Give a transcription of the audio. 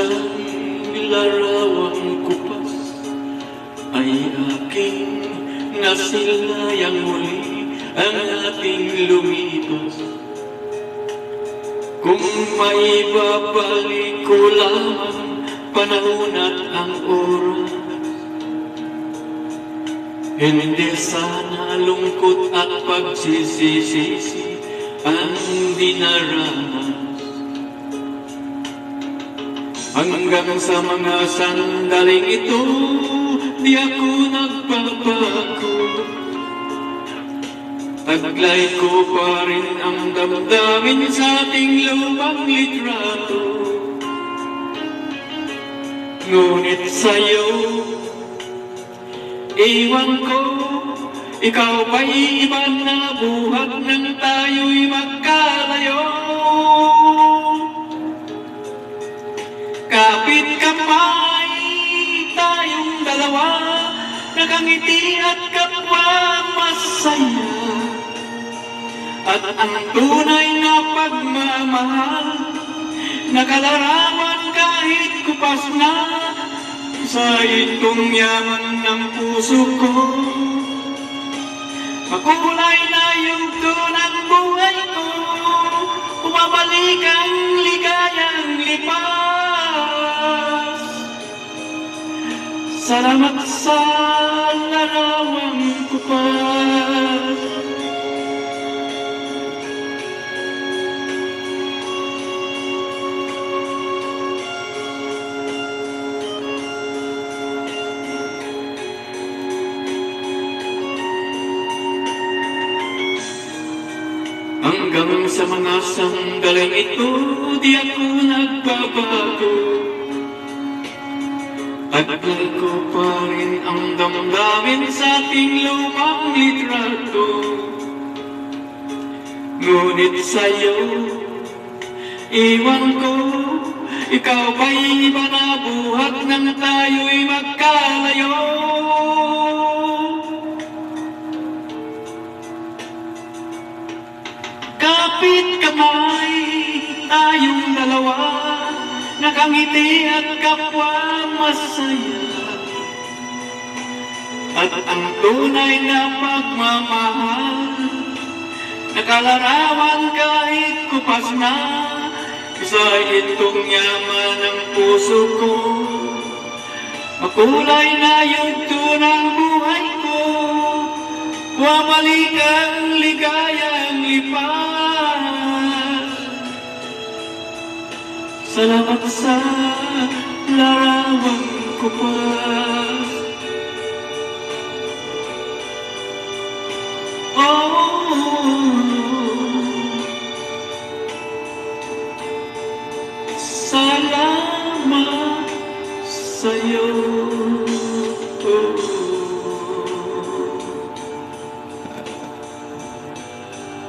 isang larawang kupas ay aking nasilayang muli ang ating lumipas. Kung maibabalik ko lamang panahon at ang oras, hindi sana lungkot at pagsisisi ang dinaranas. Hanggang sa mga sandaling ito, di ako nagbabago. Taglay ko pa rin ang damdamin sa ating lumang litrato. Ngunit sa'yo, iwan ko, ikaw ba'y iba na buhat nang tayo'y magkalayo? Kapit kamay tayong dalawa, nakangiti at kapwa masaya. At ang tunay na pagmamahal, nakalarawan kahit kupas na sa itong yaman ng puso ko. Makulay na yung tunang buhay ko, bumabalik ang ligayang lipas. Salamat sa larawang kupas. Hanggang sa mga sandaling ito, di ako nagbabago. Taglay ko pa rin ang damdamin sa ating lumang litrato. Ngunit sa'yo, iwan ko, ikaw ba'y iba na buhat nang tayo'y magkalayo? Kapit kamay tayong dalawa, nakangiti at kapwa masaya. At ang tunay na pagmamahal, nakalarawan kahit kupas na sa itong yaman ng puso ko. Makulay na yung tunang buhay ko, bumabalik ang ligayang lipas. Salamat sa larawang kupas. Salamat sa'yo.